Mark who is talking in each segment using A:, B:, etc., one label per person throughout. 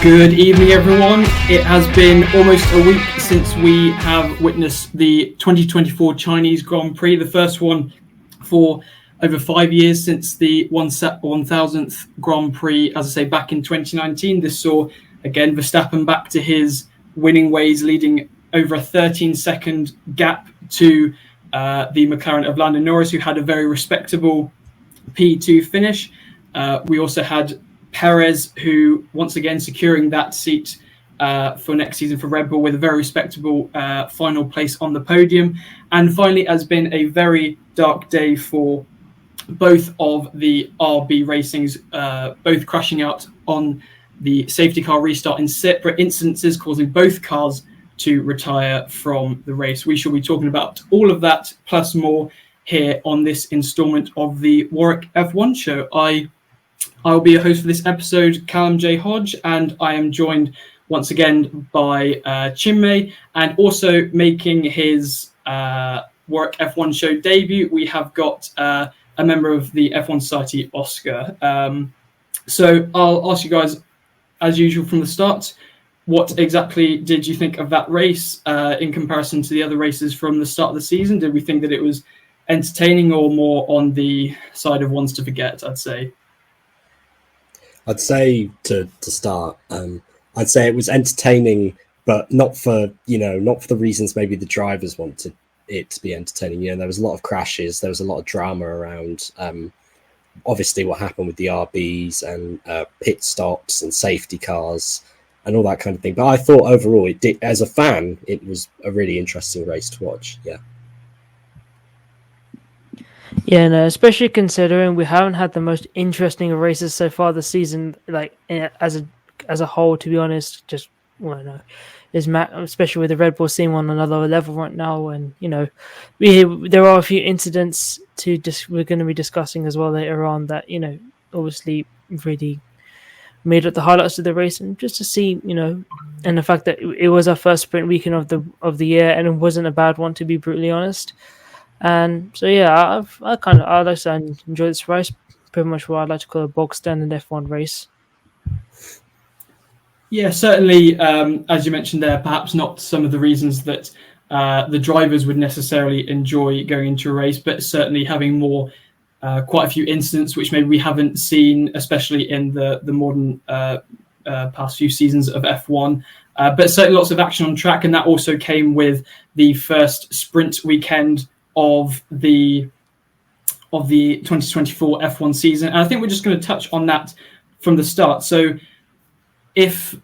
A: Good evening, everyone. It has been almost a week since we have witnessed the 2024 Chinese Grand Prix, the first one for over 5 years since the 1000th Grand Prix, as I say, back in 2019. This saw, again, Verstappen back to his winning ways, leading over a 13-second gap to the McLaren of Lando Norris, who had a very respectable P2 finish. We also had Perez, who once again securing that seat for next season for Red Bull with a very respectable final place on the podium. And finally, has been a very dark day for both of the RB racings, both crashing out on the safety car restart in separate instances, causing both cars to retire from the race. We shall be talking about all of that plus more here on this installment of the Warwick F1 show. I'll be your host for this episode, Callum J. Hodge, and I am joined once again by Chinmay, and also making his Warwick F1 show debut, we have got a member of the F1 Society, Oscar. So I'll ask you guys, as usual from the start, what exactly did you think of that race in comparison to the other races from the start of the season? Did we think that it was entertaining or more on the side of ones to forget, I'd say?
B: I'd say to start, I'd say it was entertaining, but not for the reasons maybe the drivers wanted it to be entertaining. There was a lot of crashes, there was a lot of drama around obviously what happened with the RBs and pit stops and safety cars and all that kind of thing. But I thought overall, it did, as a fan, it was a really interesting race to watch.
C: Yeah, no, especially considering we haven't had the most interesting races so far this season, like as a whole. To be honest, especially with the Red Bull seeing on another level right now, and there are a few incidents we're going to be discussing as well later on that obviously really made up the highlights of the race, and just to see and the fact that it was our first sprint weekend of the year, and it wasn't a bad one, to be brutally honest. And so, yeah, I like to enjoy this race. Pretty much what I'd like to call a bog standard F1 race.
A: Yeah, certainly, as you mentioned there, perhaps not some of the reasons that the drivers would necessarily enjoy going into a race, but certainly having quite a few incidents which maybe we haven't seen, especially in the modern past few seasons of F1. But certainly lots of action on track, and that also came with the first sprint weekend of the 2024 F1 season. And I think we're just going to touch on that from the start. So if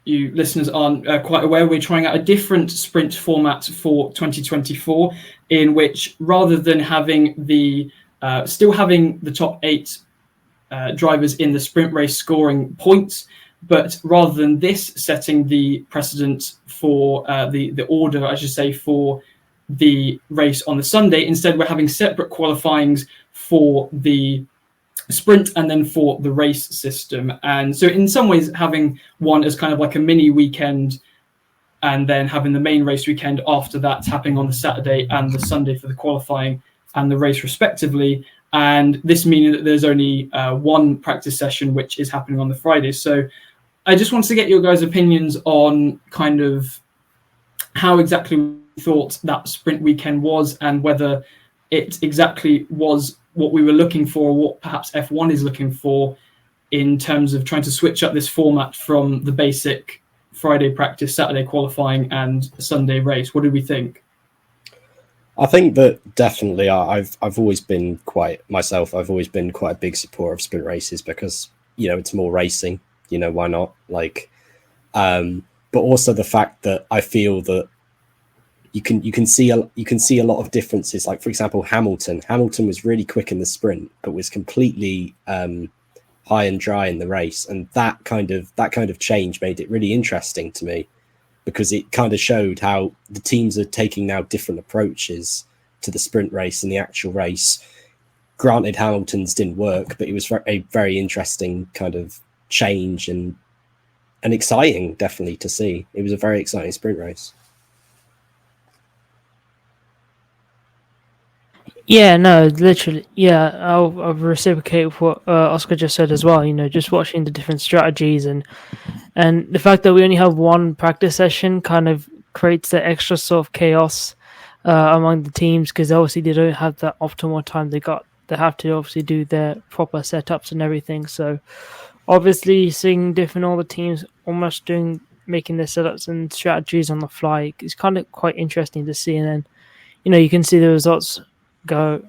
A: you listeners aren't quite aware, we're trying out a different sprint format for 2024, in which rather than having still having the top 8 drivers in the sprint race scoring points, but rather than this setting the precedent for the order, I should say, for the race on the Sunday, instead we're having separate qualifyings for the sprint and then for the race system. And so in some ways having one as kind of like a mini weekend, and then having the main race weekend after that happening on the Saturday and the Sunday for the qualifying and the race respectively. And this meaning that there's only one practice session which is happening on the Friday. So I just wanted to get your guys' opinions on kind of how exactly we thought that sprint weekend was, and whether it exactly was what we were looking for, or what perhaps F1 is looking for in terms of trying to switch up this format from the basic Friday practice, Saturday qualifying and Sunday race. What did we think?
B: I think that definitely I've always been quite a big supporter of sprint races because, it's more racing, why not? But also the fact that I feel that you can see a lot of differences. Like, for example, Hamilton was really quick in the sprint, but was completely high and dry in the race, and that kind of change made it really interesting to me, because it kind of showed how the teams are taking now different approaches to the sprint race and the actual race. Granted, Hamilton's didn't work, but it was a very interesting kind of change and exciting, definitely, to see. It was a very exciting sprint race.
C: Yeah, no, literally. Yeah, I'll reciprocate with what Oscar just said as well. Just watching the different strategies and the fact that we only have one practice session kind of creates the extra sort of chaos among the teams because obviously they don't have that optimal time they have to obviously do their proper setups and everything. So obviously seeing different all the teams almost making their setups and strategies on the fly is kind of quite interesting to see. And then you can see the results go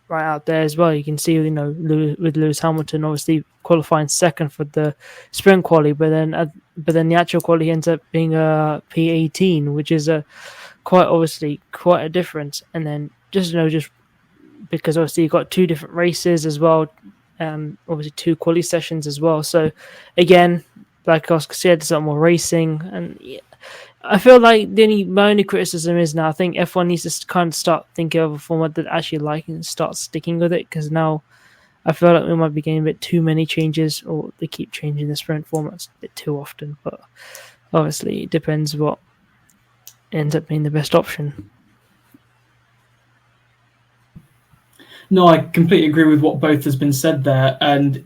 C: right out there as well. You can see with Lewis Hamilton obviously qualifying second for the sprint quali, but then the actual quali ends up being a P18, which is quite a difference. And then just because obviously you've got two different races as well, obviously two quali sessions as well. So again, like Oscar said, there's a lot more racing, and I feel like my only criticism is now I think F1 needs to kind of start thinking of a format that actually like and start sticking with it, because now I feel like we might be getting a bit too many changes, or they keep changing the sprint formats a bit too often. But obviously, it depends what ends up being the best option.
A: No, I completely agree with what both has been said there, and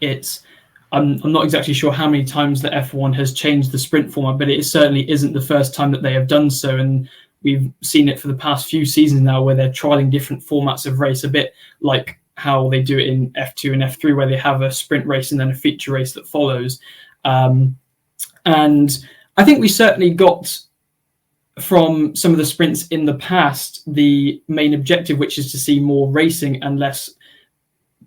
A: I'm not exactly sure how many times the F1 has changed the sprint format, but it certainly isn't the first time that they have done so, and we've seen it for the past few seasons now where they're trialing different formats of race, a bit like how they do it in F2 and F3, where they have a sprint race and then a feature race that follows. And I think we certainly got from some of the sprints in the past the main objective, which is to see more racing and less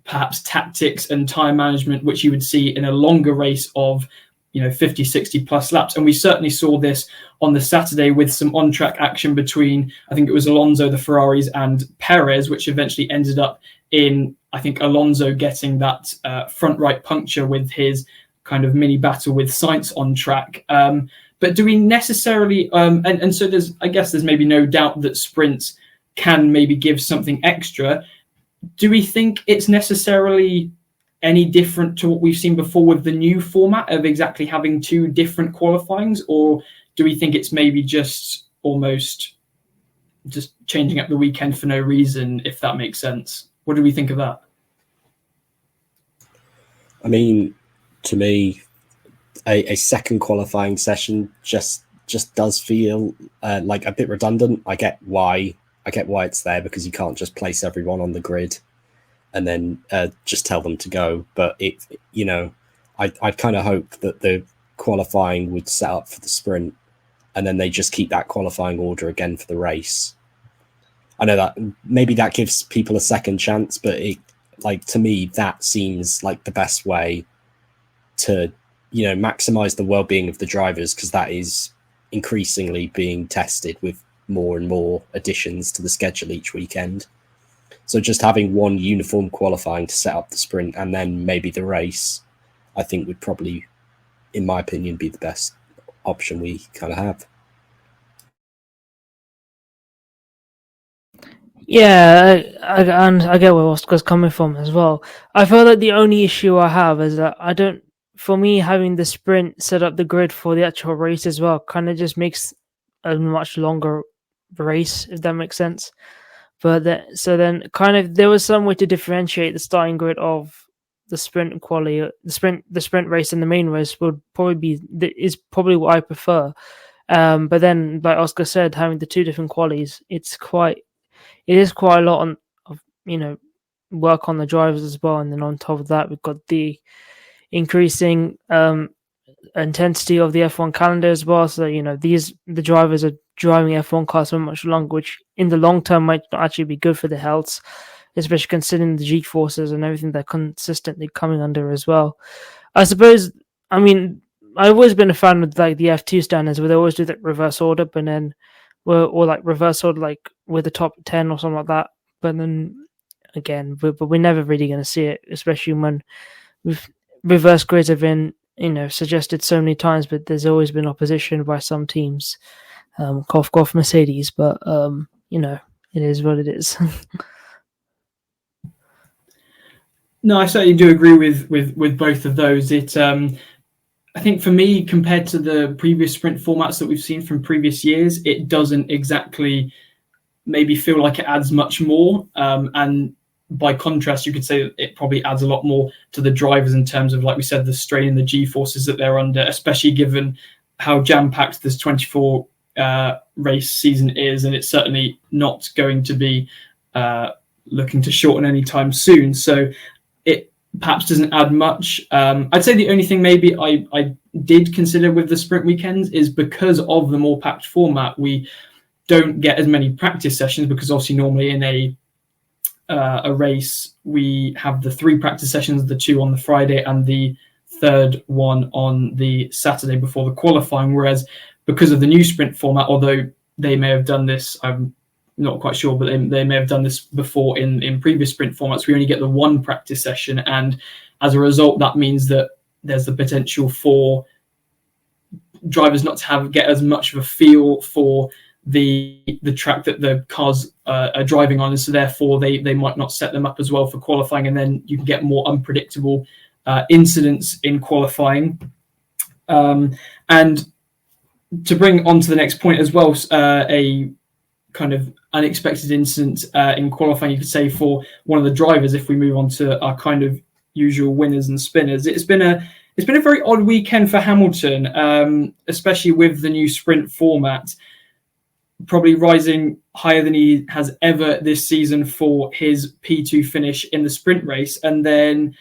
A: perhaps tactics and time management, which you would see in a longer race of 50, 60 plus laps. And we certainly saw this on the Saturday with some on-track action between, I think it was Alonso, the Ferraris, and Perez, which eventually ended up in, I think, Alonso getting that front right puncture with his kind of mini battle with Sainz on track. But do we necessarily, and so there's maybe no doubt that sprints can maybe give something extra. Do we think it's necessarily any different to what we've seen before with the new format of exactly having two different qualifyings? Or do we think it's maybe just almost just changing up the weekend for no reason, if that makes sense? What do we think of that?
B: I mean, to me, a second qualifying session just does feel like a bit redundant. I get why it's there, because you can't just place everyone on the grid and then just tell them to go. But I'd kind of hope that the qualifying would set up for the sprint, and then they just keep that qualifying order again for the race. I know that maybe that gives people a second chance, but to me, that seems like the best way to maximize the well-being of the drivers, because that is increasingly being tested with more and more additions to the schedule each weekend. So just having one uniform qualifying to set up the sprint and then maybe the race, I think would probably, in my opinion, be the best option we kind of have.
C: Yeah, I get where Oscar's coming from as well. I feel like the only issue I have is that for me, having the sprint set up the grid for the actual race as well kind of just makes a much longer race, if that makes sense. But then kind of there was some way to differentiate the starting grid of the sprint quali, the sprint race and the main race is probably what I prefer. But then, like Oscar said, having the two different qualies, it is quite a lot of work on the drivers as well. And then on top of that, we've got the increasing intensity of the F1 calendar as well. So the drivers are driving F1 cars for much longer, which in the long term might not actually be good for their health, especially considering the G forces and everything they're consistently coming under as well. I suppose, I've always been a fan of like the F2 standards, where they always do that reverse order, but then or like reverse order, like with the top 10 or something like that. But then again, but we're never really going to see it, especially when reverse grids have been suggested so many times, but there's always been opposition by some teams. Cough Mercedes, but it is what it is.
A: No, I certainly do agree with both of those. I think for me, compared to the previous sprint formats that we've seen from previous years, it doesn't exactly maybe feel like it adds much more. And by contrast, you could say that it probably adds a lot more to the drivers in terms of, like we said, the strain and the G-forces that they're under, especially given how jam-packed this 24 race season is, and it's certainly not going to be looking to shorten anytime soon. So it perhaps doesn't add much. I'd say the only thing maybe I did consider with the sprint weekends is because of the more packed format, we don't get as many practice sessions, because obviously normally in a race we have the 3 practice sessions, the 2 on the Friday and the third one on the Saturday before the qualifying, whereas because of the new sprint format, although they may have done this, I'm not quite sure, but they may have done this before in previous sprint formats, we only get the 1 practice session, and as a result that means that there's the potential for drivers not to get as much of a feel for the track that the cars are driving on, and so therefore they might not set them up as well for qualifying, and then you can get more unpredictable incidents in qualifying. And to bring on to the next point as well, a kind of unexpected incident in qualifying, you could say, for one of the drivers, if we move on to our kind of usual winners and spinners. It's been a very odd weekend for Hamilton, especially with the new sprint format, probably rising higher than he has ever this season for his P2 finish in the sprint race. And then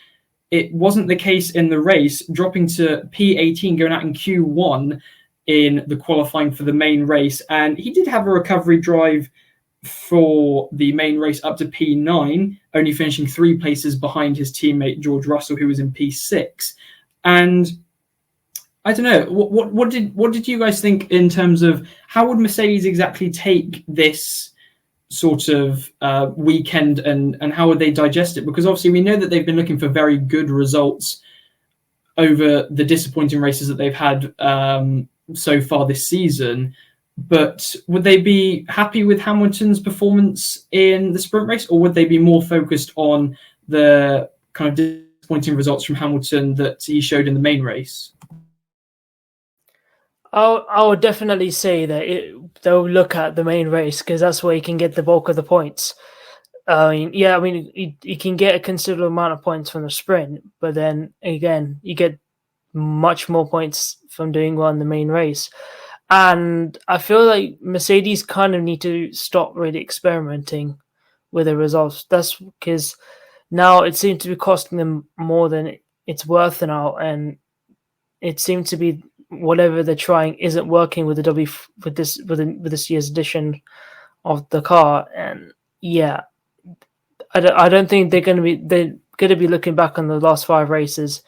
A: it wasn't the case in the race, dropping to P18, going out in Q1 in the qualifying for the main race. And he did have a recovery drive for the main race up to P9, only finishing 3 places behind his teammate George Russell, who was in P6. And I don't know, what did you guys think in terms of how would Mercedes exactly take this sort of weekend, and how would they digest it? Because obviously we know that they've been looking for very good results over the disappointing races that they've had so far this season. But would they be happy with Hamilton's performance in the sprint race, or would they be more focused on the kind of disappointing results from Hamilton that he showed in the main race?
C: I would definitely say that they'll look at the main race, because that's where you can get the bulk of the points. You can get a considerable amount of points from the sprint, but then again, you get much more points from doing well in the main race. And I feel like Mercedes kind of need to stop really experimenting with the results. That's because now it seems to be costing them more than it's worth now, and it seems to be whatever they're trying isn't working with this year's edition of the car. And yeah, I don't think they're going to be looking back on the last 5 races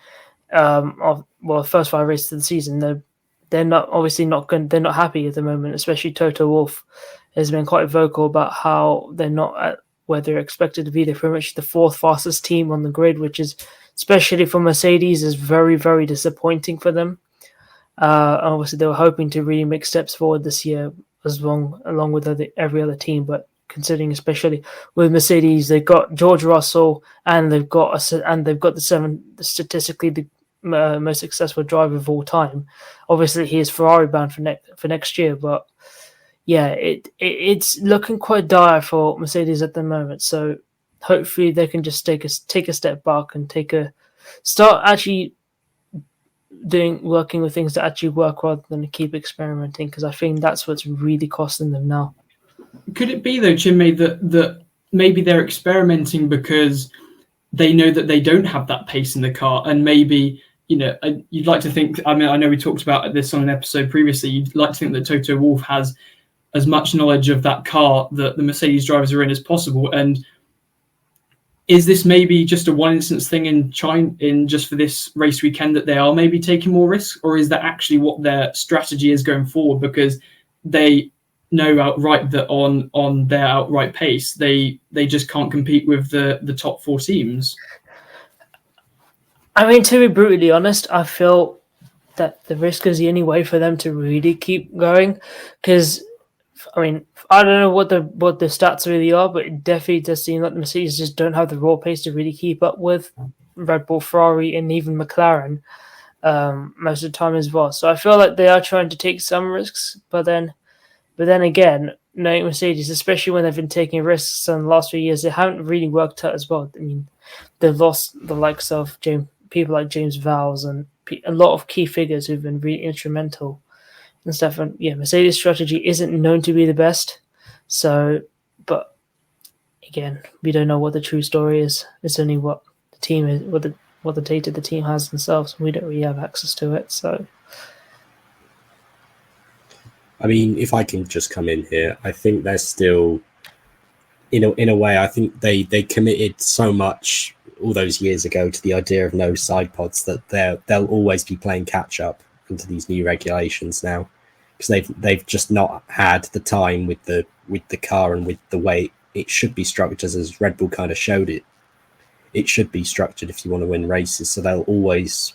C: first 5 races of the season. They're not happy at the moment, especially Toto Wolff has been quite vocal about how they're not at where they're expected to be. They're pretty much the 4th fastest team on the grid, which is, especially for Mercedes, is very, very disappointing for them. Obviously, they were hoping to really make steps forward this year, along with every other team. But considering, especially with Mercedes, they've got George Russell, and they've got statistically the most successful driver of all time. Obviously, he is Ferrari bound for next year, but yeah, it's looking quite dire for Mercedes at the moment. So hopefully, they can just take a step back and start actually working with things that actually work, rather than keep experimenting, because I think that's what's really costing them now.
A: Could it be though, Chinmay, that maybe they're experimenting because they know that they don't have that pace in the car, and maybe, you'd like to think, I know we talked about this on an episode previously, you'd like to think that Toto Wolff has as much knowledge of that car that the Mercedes drivers are in as possible. And is this maybe just a one instance thing in China, just for this race weekend, that they are maybe taking more risks, or is that actually what their strategy is going forward, because they know outright that on their outright pace, they just can't compete with the top 4 teams?
C: I mean, to be brutally honest, I feel that the risk is the only way for them to really keep going, because I don't know what the stats really are, but it definitely does seem like the Mercedes just don't have the raw pace to really keep up with Red Bull, Ferrari, and even McLaren most of the time as well. So I feel like they are trying to take some risks, but then again, knowing Mercedes, especially when they've been taking risks in the last few years, they haven't really worked out as well. I mean, they've lost the likes of people like James Vowles and a lot of key figures who've been really instrumental and stuff. And yeah, Mercedes' strategy isn't known to be the best. So, but again, we don't know what the true story is. It's only what the team is, what the data the team has themselves. We don't really have access to it. So,
B: I mean, if I can just come in here, I think they're still, in a way, I think they committed so much all those years ago to the idea of no side pods that they'll always be playing catch up into these new regulations now, because they've just not had the time with the car and with the way it should be structured, as Red Bull kind of showed it. It should be structured if you want to win races. So they'll always,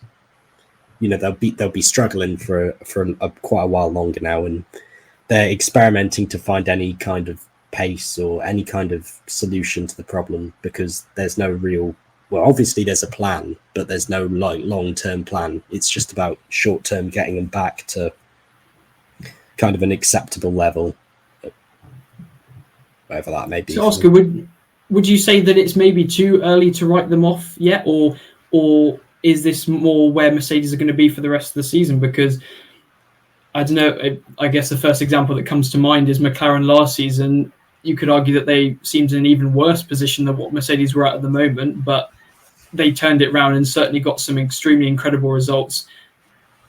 B: they'll be struggling for quite a while longer now, and they're experimenting to find any kind of pace or any kind of solution to the problem, because there's no real. Well, obviously there's a plan, but there's no long-term plan. It's just about short-term getting them back to kind of an acceptable level, whatever that may be.
A: So, Oscar, would you say that it's maybe too early to write them off yet, or is this more where Mercedes are going to be for the rest of the season? Because I don't know. I guess the first example that comes to mind is McLaren last season. You could argue that they seemed in an even worse position than what Mercedes were at the moment, but they turned it around and certainly got some extremely incredible results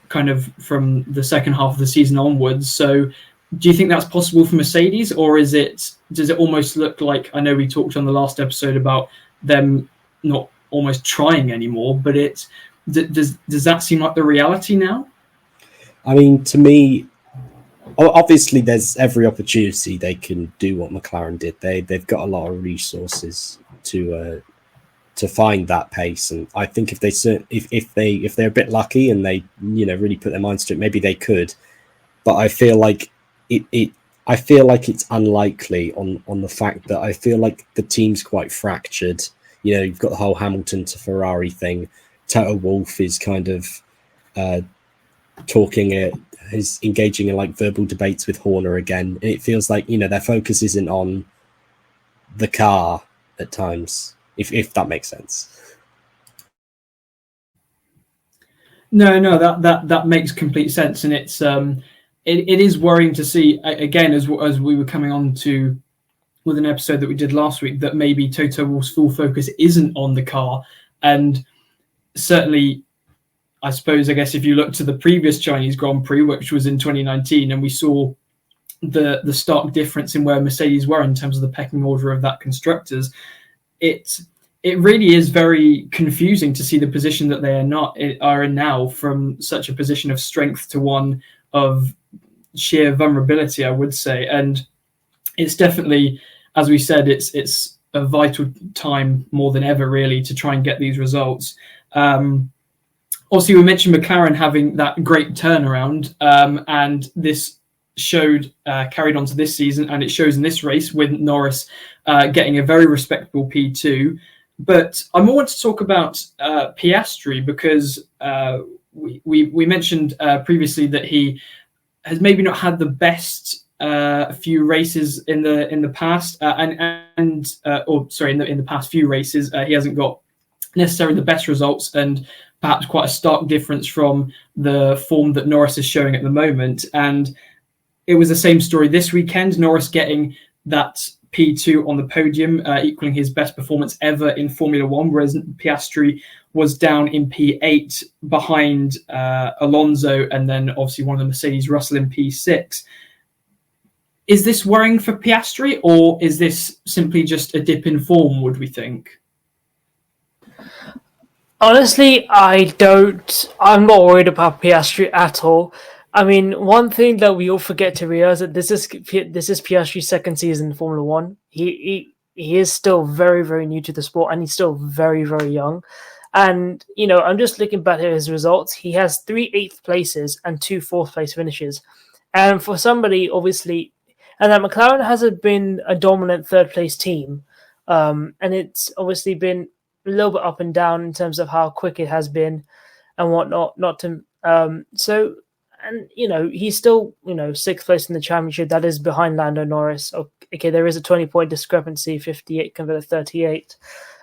A: kind of from the second half of the season onwards. So do you think that's possible for Mercedes, or does it almost look like, I know we talked on the last episode about them not almost trying anymore, but does that seem like the reality now?
B: I mean, to me, obviously there's every opportunity they can do what McLaren did. They've got a lot of resources to find that pace, and I think if they're a bit lucky and they really put their minds to it, maybe they could. But I feel like it's unlikely on the fact that I feel like the team's quite fractured. You've got the whole Hamilton to Ferrari thing. Toto Wolff is kind of is engaging in like verbal debates with Horner again. And it feels like, their focus isn't on the car at times, if that makes sense.
A: No, that makes complete sense. And it's it is worrying to see, again, as we were coming on to with an episode that we did last week, that maybe Toto Wolff's full focus isn't on the car. And certainly, I guess if you look to the previous Chinese Grand Prix, which was in 2019, and we saw the stark difference in where Mercedes were in terms of the pecking order of that constructors, it really is very confusing to see the position that they are in now, from such a position of strength to one of sheer vulnerability, I would say. And it's definitely, as we said, it's a vital time more than ever, really, to try and get these results. Also, we mentioned McLaren having that great turnaround, and this carried on to this season, and it shows in this race with Norris getting a very respectable P2. But I more want to talk about Piastri, because we mentioned previously that he has maybe not had the best few races in the past, in the past few races he hasn't got necessarily the best results, and perhaps quite a stark difference from the form that Norris is showing at the moment. And it was the same story this weekend, Norris getting that P2 on the podium, equaling his best performance ever in Formula One, whereas Piastri was down in P8 behind Alonso, and then obviously one of the Mercedes, Russell, in P6. Is this worrying for Piastri, or is this simply just a dip in form, would we think?
C: Honestly, I'm not worried about Piastri at all. I mean, one thing that we all forget to realize that this is Piastri's second season in Formula One. He is still very, very new to the sport, and he's still very, very young. And, I'm just looking back at his results. He has 3 8th places and 2 4th place finishes. And for somebody, obviously, and that McLaren hasn't been a dominant third place team. And it's obviously been a little bit up and down in terms of how quick it has been and whatnot. So And, he's still, 6th place in the championship. That is behind Lando Norris. Okay, there is a 20-point discrepancy, 58 compared to 38.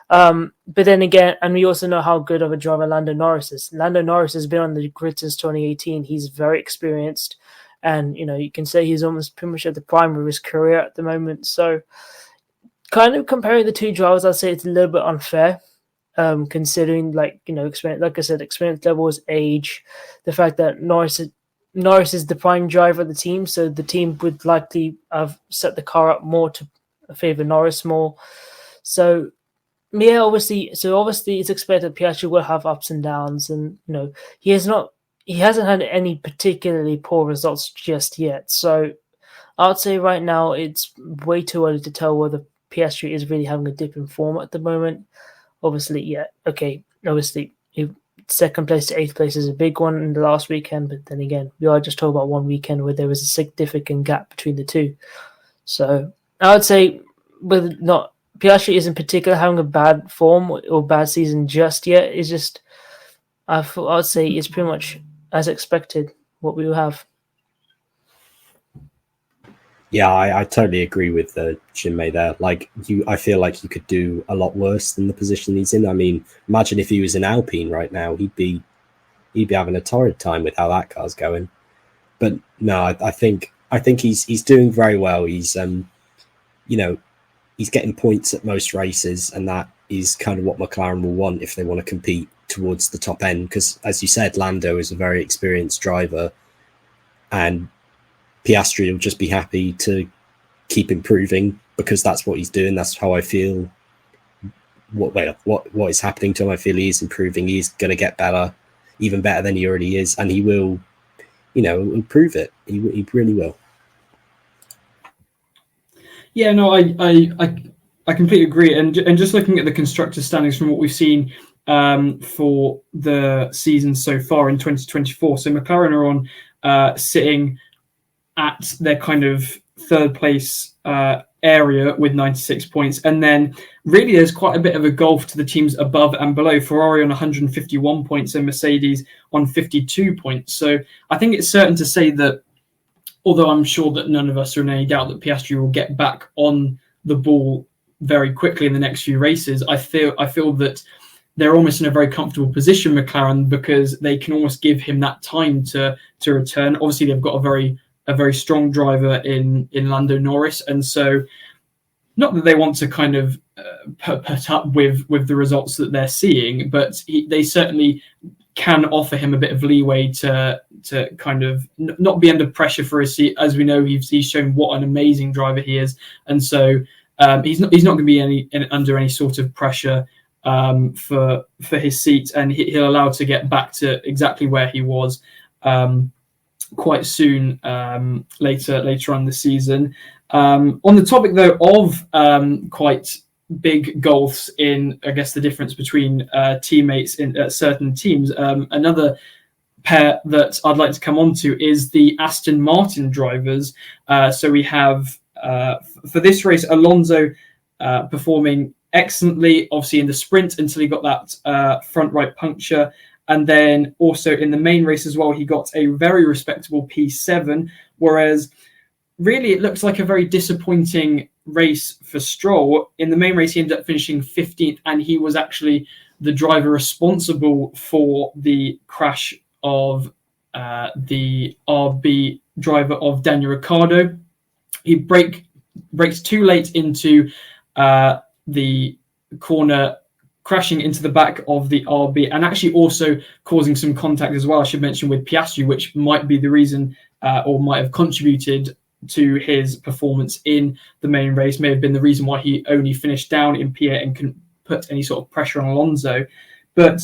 C: But then again, and we also know how good of a driver Lando Norris is. Lando Norris has been on the grid since 2018. He's very experienced. And, you can say he's almost pretty much at the prime of his career at the moment. So kind of comparing the two drivers, I'd say it's a little bit unfair. Considering, experience, like I said, experience levels, age, the fact that Norris is the prime driver of the team, so the team would likely have set the car up more to favor Norris more. So, yeah, obviously, it's expected Piastri will have ups and downs, and he hasn't had any particularly poor results just yet. So, I'd say right now it's way too early to tell whether Piastri is really having a dip in form at the moment. Obviously, yeah, okay. Obviously, 2nd place to 8th place is a big one in the last weekend, but then again, we are just talking about one weekend where there was a significant gap between the two. So I would say, with not Piastri isn't particularly having a bad form or bad season just yet. It's just I would say it's pretty much as expected what we will have.
B: Yeah, I totally agree with Chinmay there. I feel like you could do a lot worse than the position he's in. I mean, imagine if he was in Alpine right now, he'd be having a torrid time with how that car's going. But no, I think he's doing very well. He's he's getting points at most races, and that is kind of what McLaren will want if they want to compete towards the top end. Because, as you said, Lando is a very experienced driver, and Piastri will just be happy to keep improving because that's what he's doing. That's how I feel. What is happening to him? I feel he's improving. He's going to get better, even better than he already is, and he will, improve it. He really will.
A: Yeah, no, I completely agree. And just looking at the constructor standings from what we've seen for the season so far in 2024, so McLaren are on sitting at their kind of 3rd place area with 96 points. And then really there's quite a bit of a gulf to the teams above and below. Ferrari on 151 points and Mercedes on 52 points. So I think it's certain to say that, although I'm sure that none of us are in any doubt that Piastri will get back on the ball very quickly in the next few races, I feel that they're almost in a very comfortable position, McLaren, because they can almost give him that time to return. Obviously, they've got a very strong driver in Lando Norris, and so not that they want to kind of put up with the results that they're seeing, but they certainly can offer him a bit of leeway to kind of not be under pressure for his seat. As we know, he's shown what an amazing driver he is, and so he's not going to be under any sort of pressure for his seat, and he'll allow to get back to exactly where he was quite soon later on the season. On the topic though of quite big gulfs in, I guess, the difference between teammates in certain teams, another pair that I'd like to come on to is the Aston Martin drivers. So we have for this race Alonso performing excellently, obviously in the sprint until he got that front right puncture. And then also in the main race as well, he got a very respectable P7, whereas really it looks like a very disappointing race for Stroll. In the main race, he ended up finishing 15th, and he was actually the driver responsible for the crash of the RB driver of Daniel Ricciardo. He brakes too late into the corner, crashing into the back of the RB and actually also causing some contact as well, I should mention, with Piastri, which might be the reason or might have contributed to his performance in the main race, may have been the reason why he only finished down in P8 and couldn't put any sort of pressure on Alonso. But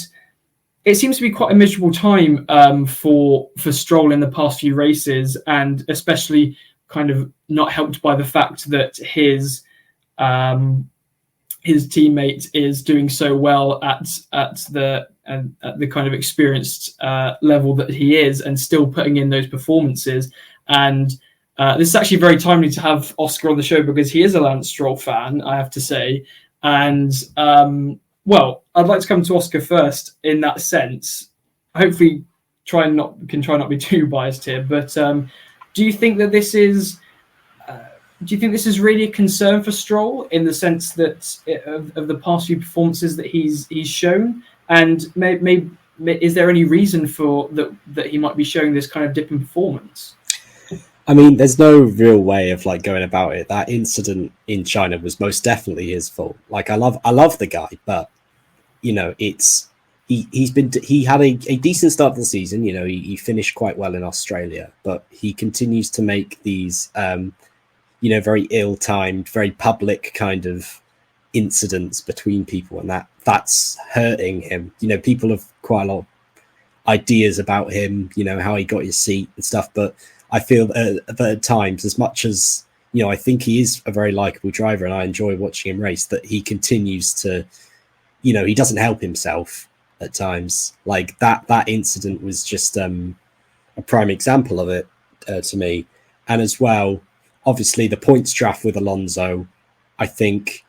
A: it seems to be quite a miserable time for Stroll in the past few races, and especially kind of not helped by the fact that his teammate is doing so well at the kind of experienced level that he is, and still putting in those performances. And this is actually very timely to have Oscar on the show because he is a Lance Stroll fan, I have to say. And well, I'd like to come to Oscar first in that sense. Hopefully try not to be too biased here, but do you think that this is really a concern for Stroll in the sense that of the past few performances that he's shown, and is there any reason for that he might be showing this kind of dip in performance?
B: I mean, there's no real way of like going about it. That incident in China was most definitely his fault. Like, I love the guy, but you know, he had a decent start to the season. You know, he finished quite well in Australia, but he continues to make these very ill-timed, very public kind of incidents between people, and that's hurting him. You know, people have quite a lot of ideas about him, you know, how he got his seat and stuff, but I feel that at times, as much as, you know, I think he is a very likable driver and I enjoy watching him race, that he continues to, you know, he doesn't help himself at times. Like that incident was just a prime example of it to me. And as well, obviously the points draft with Alonso, I think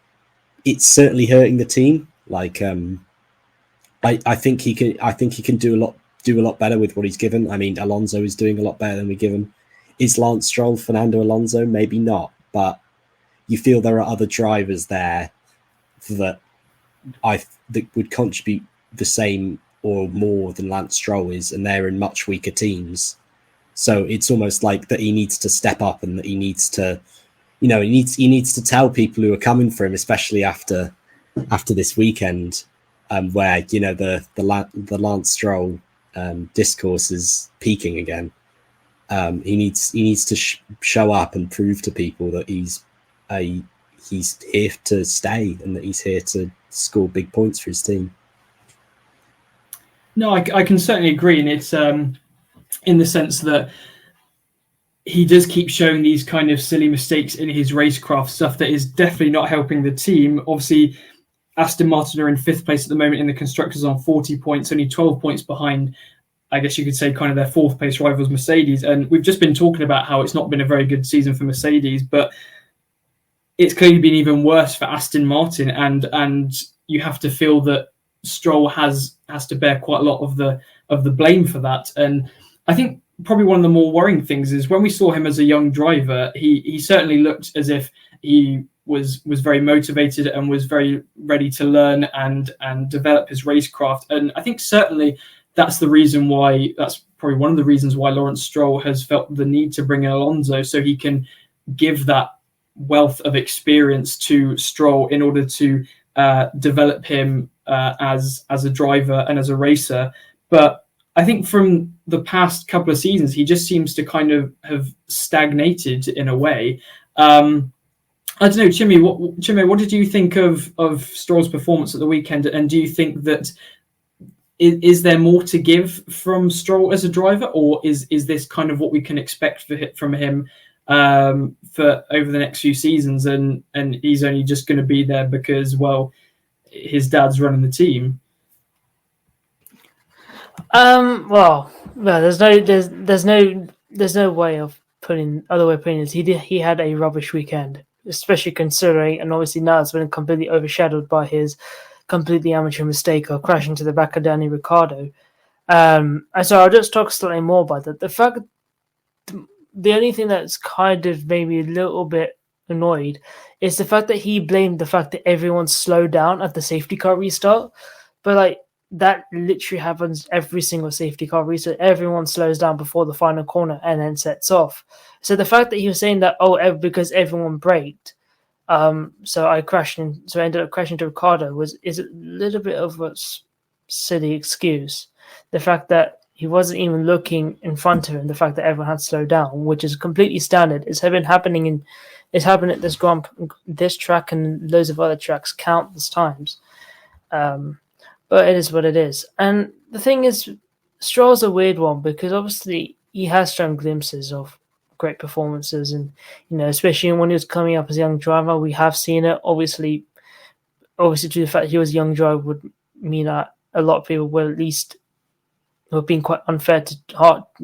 B: it's certainly hurting the team. Like I think he can do a lot better with what he's given. I mean, Alonso is doing a lot better than we give him. Is Lance Stroll Fernando Alonso? Maybe not, but you feel there are other drivers there that would contribute the same or more than Lance Stroll is, and they're in much weaker teams. So it's almost like that he needs to step up, and that he needs to, you know, he needs to tell people who are coming for him, especially after this weekend, where, you know, the Lance Stroll discourse is peaking again. He needs to show up and prove to people that he's here to stay and that he's here to score big points for his team.
A: No, I can certainly agree, and it's in the sense that he does keep showing these kind of silly mistakes in his racecraft, stuff that is definitely not helping the team. Obviously, Aston Martin are in 5th place at the moment in the constructors on 40 points, only 12 points behind, I guess you could say, kind of their 4th place rivals, Mercedes. And we've just been talking about how it's not been a very good season for Mercedes, but it's clearly been even worse for Aston Martin. And you have to feel that Stroll has to bear quite a lot of the blame for that. And I think probably one of the more worrying things is when we saw him as a young driver, he certainly looked as if he was very motivated and was very ready to learn and develop his racecraft. And I think certainly that's probably one of the reasons why Lawrence Stroll has felt the need to bring in Alonso, so he can give that wealth of experience to Stroll in order to develop him as a driver and as a racer. But I think from the past couple of seasons, he just seems to kind of have stagnated in a way. I don't know, Chinmay, what did you think of Stroll's performance at the weekend? And do you think that is there more to give from Stroll as a driver, or is this kind of what we can expect from him for over the next few seasons, and he's only just going to be there because, well, his dad's running the team?
C: Well, there's no way of putting it. He had a rubbish weekend, especially considering, and obviously now it's been completely overshadowed by his completely amateur mistake of crashing to the back of Danny Ricciardo. And so I'll just talk slightly more about that. The fact, the only thing that's kind of made me a little bit annoyed is the fact that he blamed the fact that everyone slowed down at the safety car restart. But like, that literally happens every single safety car restart. Everyone slows down before the final corner and then sets off. So the fact that he was saying that, because everyone braked, so I ended up crashing to Ricciardo is a little bit of a silly excuse. The fact that he wasn't even looking in front of him, the fact that everyone had slowed down, which is completely standard. It's happening at this track and loads of other tracks countless times. But it is what it is. And the thing is, Stroll's a weird one because obviously he has shown glimpses of great performances, and especially when he was coming up as a young driver, we have seen it. Obviously to the fact he was a young driver would mean that a lot of people will at least have been quite unfair to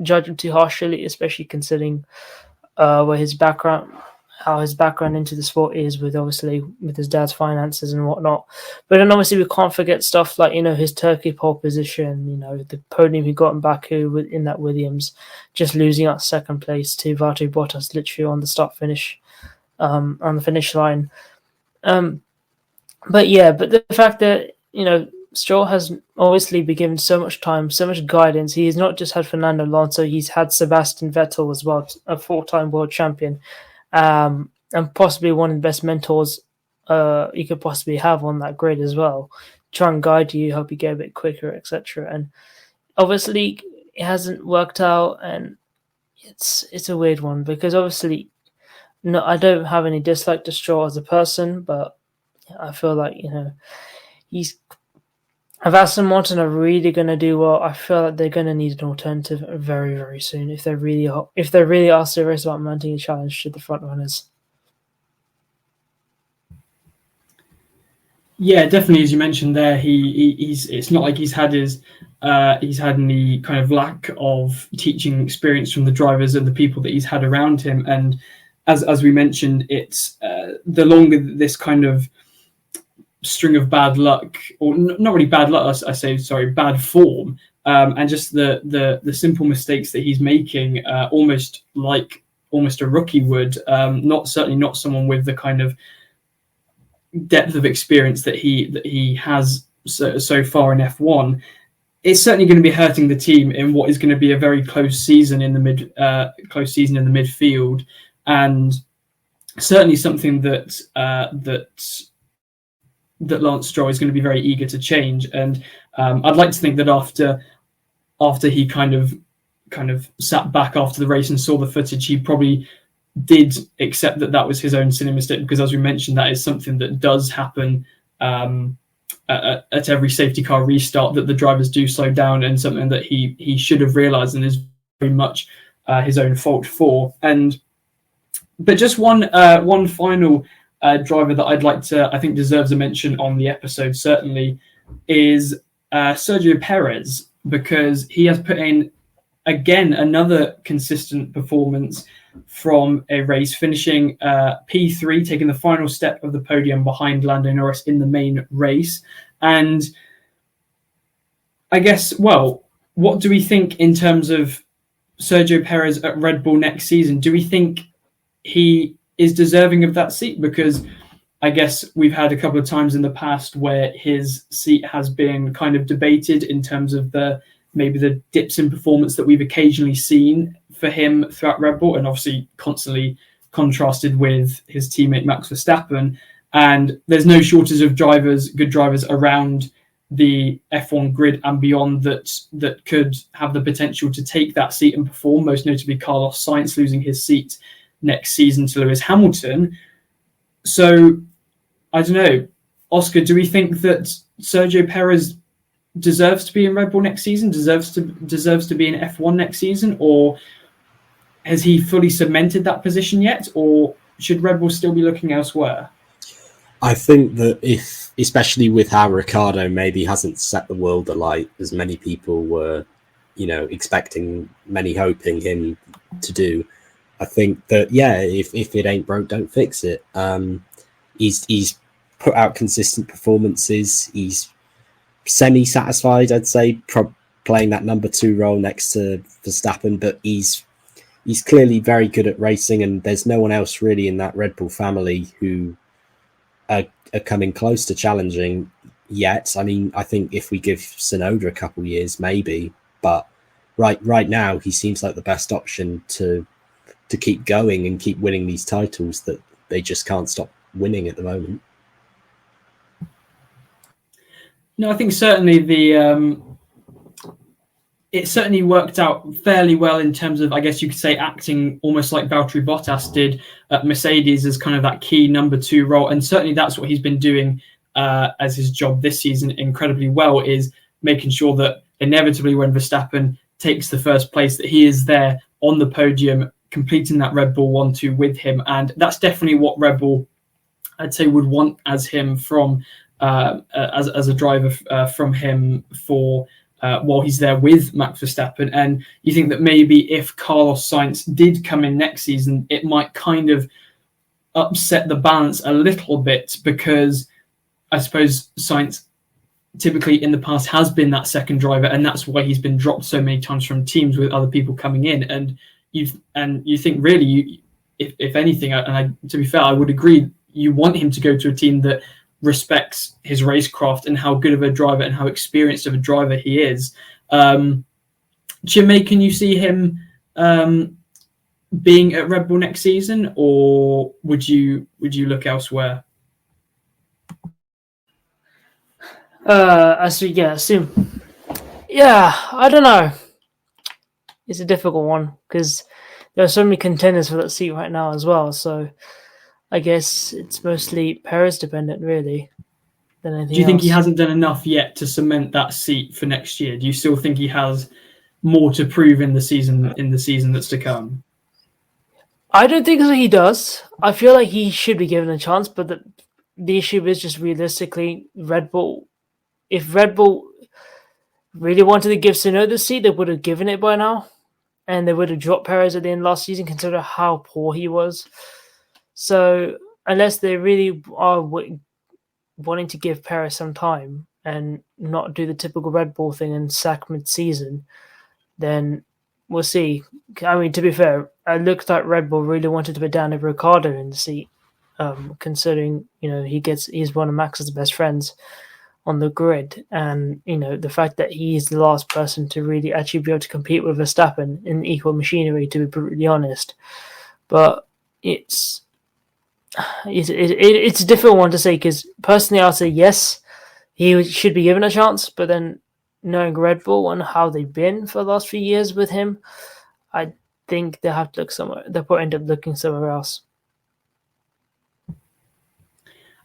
C: judge him too harshly, especially considering where his background how his background into the sport is with his dad's finances and whatnot. But then obviously we can't forget stuff like, his Turkey pole position, the podium he got in Baku in that Williams, just losing out second place to Valtteri Bottas literally on the on the finish line. But the fact that, Stroll has obviously been given so much time, so much guidance. He's not just had Fernando Alonso, he's had Sebastian Vettel as well, a 4-time world champion, and possibly one of the best mentors you could possibly have on that grid as well. Try and guide you, help you get a bit quicker, etc. And obviously it hasn't worked out, and it's a weird one because obviously no, I don't have any dislike to Stroll as a person, but I feel like, if Aston Martin are really going to do well, I feel like they're going to need an alternative very, very soon if they really are serious about mounting a challenge to the front runners.
A: Yeah, definitely. As you mentioned there, he's it's not like he's had any kind of lack of teaching experience from the drivers and the people that he's had around him. And as we mentioned, it's the longer this kind of string of bad luck, or not really bad luck, bad form, and just the simple mistakes that he's making, almost a rookie would, certainly not someone with the kind of depth of experience that he has so far in F1. It's certainly going to be hurting the team in what is going to be a very close season in the midfield, and certainly something that Lance Stroll is going to be very eager to change. And I'd like to think that after he kind of sat back after the race and saw the footage, he probably did accept that was his own silly mistake, because as we mentioned, that is something that does happen at every safety car restart, that the drivers do slow down, and something that he should have realised and is very much his own fault for. But just one final driver that I'd like to, I think deserves a mention on the episode certainly, is Sergio Perez, because he has put in, again, another consistent performance from a race, finishing P3, taking the final step of the podium behind Lando Norris in the main race. And I guess, well, what do we think in terms of Sergio Perez at Red Bull next season? Do we think he is deserving of that seat? Because I guess we've had a couple of times in the past where his seat has been kind of debated in terms of maybe the dips in performance that we've occasionally seen for him throughout Red Bull, and obviously constantly contrasted with his teammate Max Verstappen. And there's no shortage of good drivers around the F1 grid and beyond that could have the potential to take that seat and perform, most notably Carlos Sainz losing his seat next season to Lewis Hamilton. So, I don't know, Oscar, do we think that Sergio Perez deserves to be in Red Bull next season, deserves to be in F1 next season, or has he fully cemented that position yet, or should Red Bull still be looking elsewhere?
B: I think that especially with how Ricciardo maybe hasn't set the world alight as many people were, expecting, many hoping him to do, I think that, if it ain't broke, don't fix it. He's put out consistent performances. He's semi-satisfied, I'd say, playing that number 2 role next to Verstappen, but he's clearly very good at racing, and there's no one else really in that Red Bull family who are coming close to challenging yet. I mean, I think if we give Tsunoda a couple of years, maybe, but right now he seems like the best option to keep going and keep winning these titles that they just can't stop winning at the moment.
A: No, I think certainly it certainly worked out fairly well in terms of, I guess you could say, acting almost like Valtteri Bottas did at Mercedes as kind of that key number 2 role. And certainly that's what he's been doing as his job this season incredibly well, is making sure that inevitably when Verstappen takes the first place, that he is there on the podium, completing that Red Bull 1-2 with him. And that's definitely what Red Bull, I'd say, would want as him from as a driver from him for while he's there with Max Verstappen. And you think that maybe if Carlos Sainz did come in next season, it might kind of upset the balance a little bit, because I suppose Sainz typically in the past has been that second driver, and that's why he's been dropped so many times from teams with other people coming in. And you think really, if anything, to be fair, I would agree, you want him to go to a team that respects his racecraft and how good of a driver and how experienced of a driver he is. Chinmay, can you see him being at Red Bull next season, or would you look elsewhere?
C: I assume. Yeah, I don't know. It's a difficult one because there are so many contenders for that seat right now as well. So I guess it's mostly Perez dependent, really. Than anything
A: Do you think
C: else.
A: he hasn't done enough yet to cement that seat for next year? Do you still think he has more to prove in the season that's to come? I
C: don't think so. He does. I feel like he should be given a chance, but the issue is just realistically, Red Bull. If Red Bull really wanted to give Tsunoda the seat, they would have given it by now, and they would have dropped Perez at the end of last season, considering how poor he was. So unless they really are wanting to give Perez some time and not do the typical Red Bull thing and sack mid-season, then we'll see. I mean, to be fair, it looks like Red Bull really wanted to put down Ricciardo in the seat, considering he's one of Max's best friends on the grid, and the fact that he's the last person to really actually be able to compete with Verstappen in equal machinery, to be brutally honest. But it's a difficult one to say, because personally I'll say yes, he should be given a chance, but then knowing Red Bull and how they've been for the last few years with him, I think they'll have to look somewhere. They'll probably end up looking somewhere else.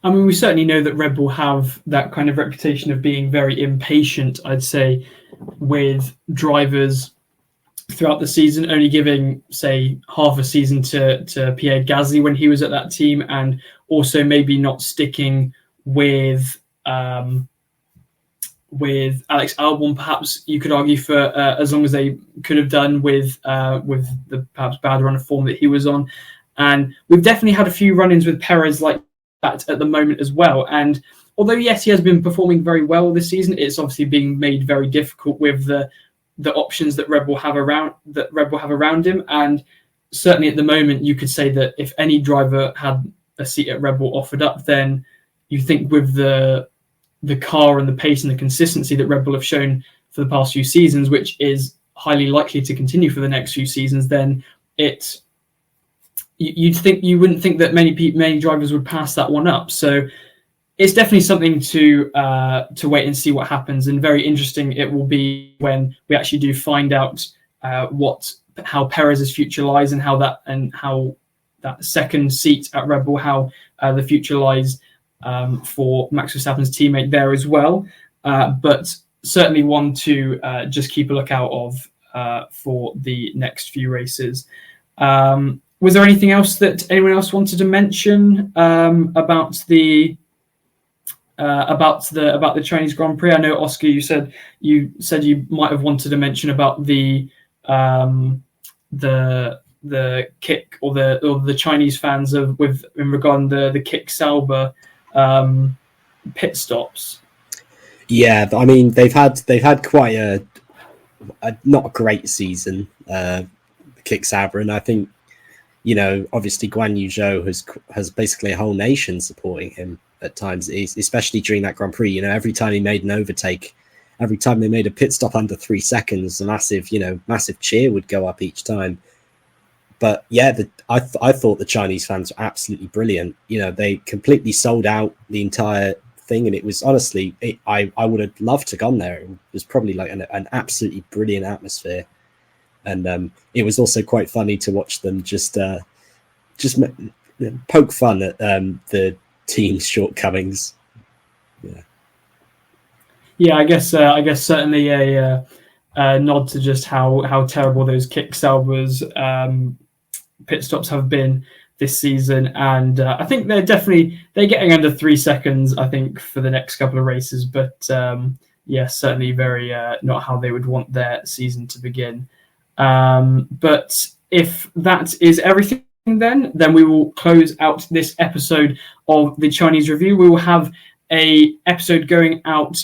A: I mean, we certainly know that Red Bull have that kind of reputation of being very impatient, I'd say, with drivers throughout the season, only giving, say, half a season to Pierre Gasly when he was at that team, and also maybe not sticking with Alex Albon, perhaps you could argue, for as long as they could have done with the perhaps bad run of form that he was on. And we've definitely had a few run-ins with Perez like that at the moment as well. And although, yes, he has been performing very well this season, it's obviously being made very difficult with the options that Red Bull have around him. And certainly at the moment, you could say that if any driver had a seat at Red Bull offered up, then you think with the car and the pace and the consistency that Red Bull have shown for the past few seasons, which is highly likely to continue for the next few seasons, then you wouldn't think that many drivers would pass that one up. So it's definitely something to wait and see what happens, and very interesting it will be when we actually do find out how Perez's future lies, and how that second seat at Red Bull, how the future lies for Max Verstappen's teammate there as well. But certainly one to just keep a lookout of for the next few races. Was there anything else that anyone else wanted to mention about the Chinese Grand Prix? I know, Oscar, you said you might have wanted to mention about the kick or the Chinese fans in regard to the kick Sauber pit stops.
B: Yeah, I mean they've had quite a not a great season, kick Sauber, and I think obviously Guan Yu Zhou has basically a whole nation supporting him at times, especially during that Grand Prix. Every time he made an overtake, every time they made a pit stop under 3 seconds, a massive cheer would go up each time. But yeah, I thought the Chinese fans were absolutely brilliant. They completely sold out the entire thing, and it was honestly, I would have loved to gone there. It was probably like an absolutely brilliant atmosphere. And it was also quite funny to watch them just poke fun at the team's shortcomings.
A: Yeah, I guess certainly a nod to just how terrible those kick Sauber's pit stops have been this season, and I think they're getting under 3 seconds, I think, for the next couple of races. But certainly very not how they would want their season to begin. But if that is everything then we will close out this episode of the Chinese Review. We will have a episode going out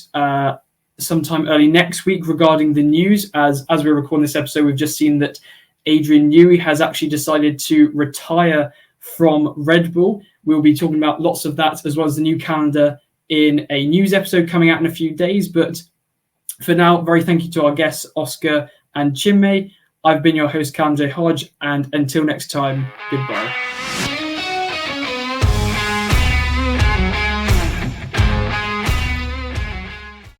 A: sometime early next week regarding the news. As we're recording this episode, we've just seen that Adrian Newey has actually decided to retire from Red Bull. We'll be talking about lots of that, as well as the new calendar, in a news episode coming out in a few days. But for now, very thank you to our guests, Oscar and Chinmay. I've been your host, Callum J. Hodge, and until next time, goodbye.